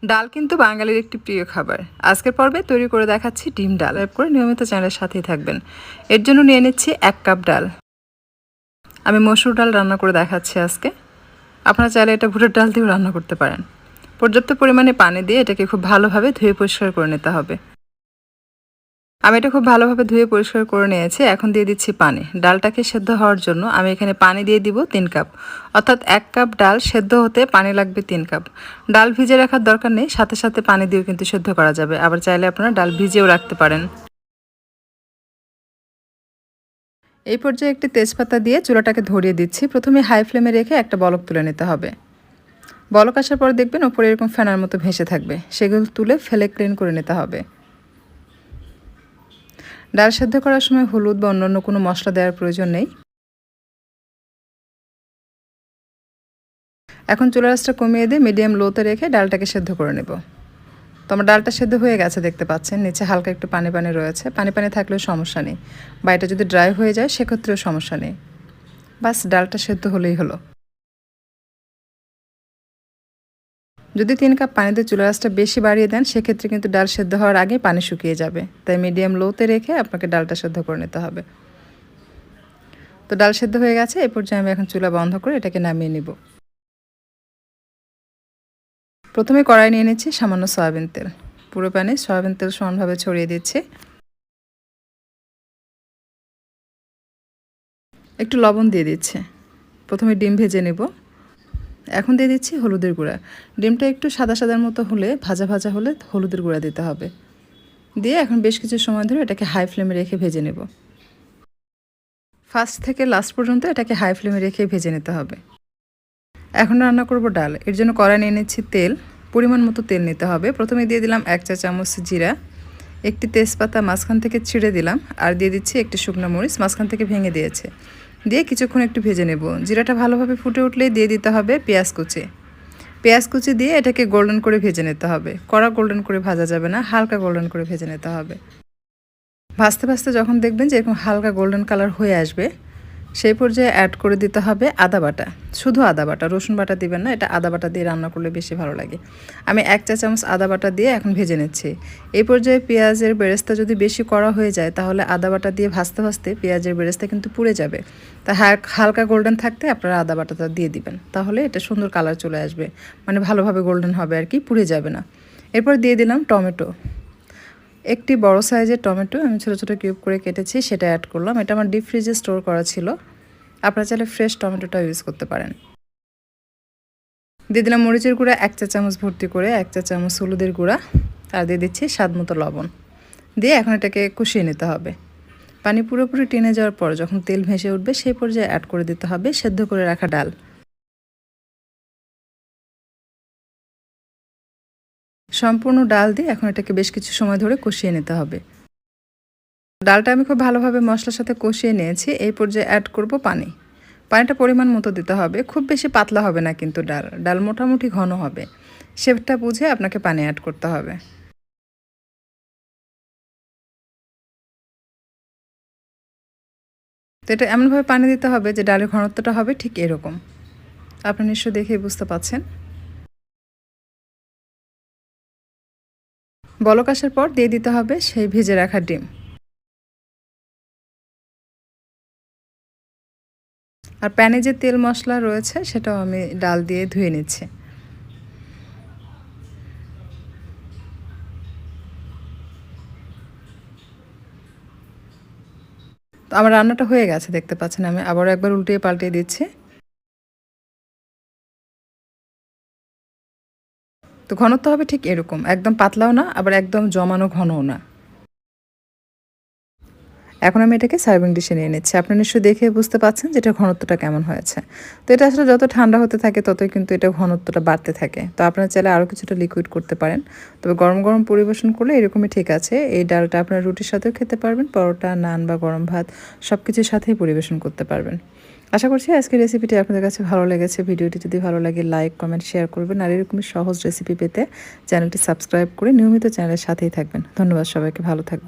ডাল কিন্তু বাঙালির একটি প্রিয় খাবার। আজকের পর্বে তৈরি করে দেখাচ্ছি ডিম ডাল। করে নিয়মিত চ্যানেলের সাথেই থাকবেন। এর জন্য নিয়ে নিচ্ছি 1 কাপ ডাল। আমি মসুর ডাল রান্না করে দেখাচ্ছি আজকে। আপনারা চাইলে এটা ভুটের ডাল দিয়েও রান্না করতে পারেন। পর্যাপ্ত পরিমাণে পানি দিয়ে এটাকে খুব ভালোভাবে ধুয়ে পরিষ্কার করে নিতে হবে। আমি এটা খুব ভালোভাবে ধুয়ে পরিষ্কার করে নিয়েছি। এখন দিয়ে দিচ্ছি পানি। ডালটাকে সেদ্ধ হওয়ার জন্য আমি এখানে পানি দিয়ে দিব 3 কাপ। অর্থাৎ 1 কাপ ডাল সেদ্ধ হতে পানি লাগবে 3 কাপ। ডাল ভিজে রাখার দরকার নেই, সাথে সাথে পানি দিয়েও কিন্তু সেদ্ধ করা যাবে। আবার চাইলে আপনারা ডাল ভিজিয়েও রাখতে পারেন। এই পর্যায়ে একটি তেজপাতা দিয়ে চুলাটাকে ধরিয়ে দিচ্ছি। প্রথমে হাই ফ্লেমে রেখে একটা বলক তুলে নিতে হবে। বলক আসার পর দেখবেন ওপরে এরকম ফেনার মতো ভেসে থাকবে, সেগুলো তুলে ফেলে ক্লিন করে নিতে হবে। ডাল সেদ্ধ করার সময় হলুদ বা অন্যান্য কোনো মশলা দেওয়ার প্রয়োজন নেই। এখন চুলার আঁচটা কমিয়ে দিয়ে মিডিয়াম লোতে রেখে ডালটাকে সেদ্ধ করে নেব। তো আমার ডালটা সেদ্ধ হয়ে গেছে দেখতে পাচ্ছেন। নিচে হালকা একটু পানি পানি রয়েছে। পানি পানি থাকলেও সমস্যা নেই, বা এটা যদি ড্রাই হয়ে যায় সেক্ষেত্রেও সমস্যা নেই। বাস ডালটা সেদ্ধ হলেই হলো। যদি 3 কাপ পানিতে চুলার আঁচটা বেশি বাড়িয়ে দেন সেক্ষেত্রে কিন্তু ডাল সেদ্ধ হওয়ার আগে পানি শুকিয়ে যাবে। তাই মিডিয়াম লোতে রেখে আপনাকে ডালটা সেদ্ধ করে নিতে হবে। তো ডাল সেদ্ধ হয়ে গেছে। এই পর্যায়ে আমি এখন চুলা বন্ধ করে এটাকে নামিয়ে নিব। প্রথমে কড়াই নিয়ে নিচ্ছি সামান্য সয়াবিন তেল। পুরো প্যানে সয়াবিন তেল সমানভাবে ছড়িয়ে দিচ্ছি। একটু লবণ দিয়ে দিচ্ছি। প্রথমে ডিম ভেজে নেব। এখন দিয়ে দিচ্ছি হলুদের গুঁড়া। ডিমটা একটু সাদা সাদার মতো হলে, ভাজা ভাজা হলে হলুদের গুঁড়া দিতে হবে। দিয়ে এখন বেশ কিছু সময় ধরে এটাকে হাই ফ্লেমে রেখে ভেজে নেব। ফার্স্ট থেকে লাস্ট পর্যন্ত এটাকে হাই ফ্লেমে রেখে ভেজে নিতে হবে। এখন রান্না করব ডাল। এর জন্য কড়াই নিয়ে নিচ্ছি তেল। পরিমাণ মতো তেল নিতে হবে। প্রথমে দিয়ে দিলাম 1 চা চামচ জিরা, একটি তেজপাতা মাঝখান থেকে ছিঁড়ে দিলাম, আর দিয়ে দিচ্ছি একটি শুকনো মরিচ মাঝখান থেকে ভেঙে দিয়েছে। দিয়ে কিছুক্ষণ একটু ভেজে নেব। জিরাটা ভালোভাবে ফুটে উঠলেই দিয়ে দিতে হবে পেঁয়াজ কুচি। পেঁয়াজ কুচি দিয়ে এটাকে গোল্ডেন করে ভেজে নিতে হবে। কড়া গোল্ডেন করে ভাজা যাবে না, হালকা গোল্ডেন করে ভেজে নিতে হবে। ভাজতে ভাজতে যখন দেখবেন যে এরকম হালকা গোল্ডেন কালার হয়ে আসবে, সেই পর্যায়ে অ্যাড করে দিতে হবে আদা বাটা। শুধু আদা বাটা, রসুন বাটা দিবেন না। এটা আদা বাটা দিয়ে রান্না করলে বেশি ভালো লাগে। আমি 1 চা চামচ আদা বাটা দিয়ে এখন ভেজে নিচ্ছি। এই পর্যায়ে পেঁয়াজের বেরেস্তা যদি বেশি কড়া হয়ে যায় তাহলে আদা বাটা দিয়ে ভাজতে ভাজতে পেঁয়াজের বেরেস্তা কিন্তু পুড়ে যাবে। তা হালকা গোল্ডেন থাকতে আপনারা আদা বাটাটা দিয়ে দিবেন, তাহলে এটা সুন্দর কালার চলে আসবে। মানে ভালোভাবে গোল্ডেন হবে আর কি, পুড়ে যাবে না। এরপর দিয়ে দিলাম টমেটো। একটি বড় সাইজের টমেটো আমি ছোটো ছোটো কিউব করে কেটেছি, সেটা অ্যাড করলাম। এটা আমার ডিপ ফ্রিজে স্টোর করা ছিল। আপনারা চাইলে ফ্রেশ টমেটোটা ইউজ করতে পারেন। দিয়ে দিলাম মরিচের গুঁড়া 1 চা চামচ ভর্তি করে, 1 চা চামচ হলুদের গুঁড়া, আর দিয়ে দিচ্ছি স্বাদ মতো লবণ। দিয়ে এখন এটাকে কষিয়ে নিতে হবে। পানি পুরোপুরি টেনে যাওয়ার পর যখন তেল ভেসে উঠবে সেই পর্যায়ে অ্যাড করে দিতে হবে সেদ্ধ করে রাখা ডাল। সম্পূর্ণ ডাল দিয়ে এখন এটাকে বেশ কিছু সময় ধরে কষিয়ে নিতে হবে। ডালটা আমি খুব ভালোভাবে মশলার সাথে কষিয়ে নিয়েছি। এই পর্যায়ে অ্যাড করব পানি। পানিটা পরিমাণ মতো দিতে হবে। খুব বেশি পাতলা হবে না কিন্তু ডাল মোটামুটি ঘন হবে। সেটা বুঝে আপনাকে পানি অ্যাড করতে হবে। তো এটা এমনভাবে পানি দিতে হবে যে ডালের ঘনত্বটা হবে ঠিক এরকম। আপনি নিশ্চয়ই দেখেই বুঝতে পাচ্ছেন। বলক আসার পর দিয়ে দিতে হবে সেই ভেজে রাখা ডিম। আর প্যানে যে তেল মশলা রয়েছে সেটাও আমি ডাল দিয়ে ধুয়ে নিচ্ছি। তো আমার রান্নাটা হয়ে গেছে দেখতে পাচ্ছেন। আমি আবারও একবার উল্টিয়ে পাল্টিয়ে দিচ্ছি। তো ঘনত্ব হবে ঠিক এরকম, একদম পাতলাও না আবার একদম জমানো ঘনও না। এখন আমি এটাকে সার্ভিং ডিশে নিয়ে নিচ্ছি। আপনারা নিশ্চয়ই দেখে বুঝতে পাচ্ছেন যে এটার ঘনত্বটা কেমন হয়েছে। তো এটা আসলে যত ঠান্ডা হতে থাকে ততই কিন্তু এটা ঘনত্বটা বাড়তে থাকে। তো আপনারা চাইলে আরও কিছুটা লিকুইড করতে পারেন। তবে গরম গরম পরিবেশন করলে এরকমই ঠিক আছে। এই ডালটা আপনারা রুটির সাথেও খেতে পারবেন, পরোটা, নান বা গরম ভাত সব কিছুর সাথেই পরিবেশন করতে পারবেন। আশা করছি আজকের রেসিপিটি আপনাদের কাছে ভালো লেগেছে। ভিডিওটি যদি ভালো লাগে লাইক, কমেন্ট, শেয়ার করবেন। আর এরকমই সহজ রেসিপি পেতে চ্যানেলটি সাবস্ক্রাইব করে নিয়মিত চ্যানেলের সাথেই থাকবেন। ধন্যবাদ সবাইকে, ভালো থাকবেন।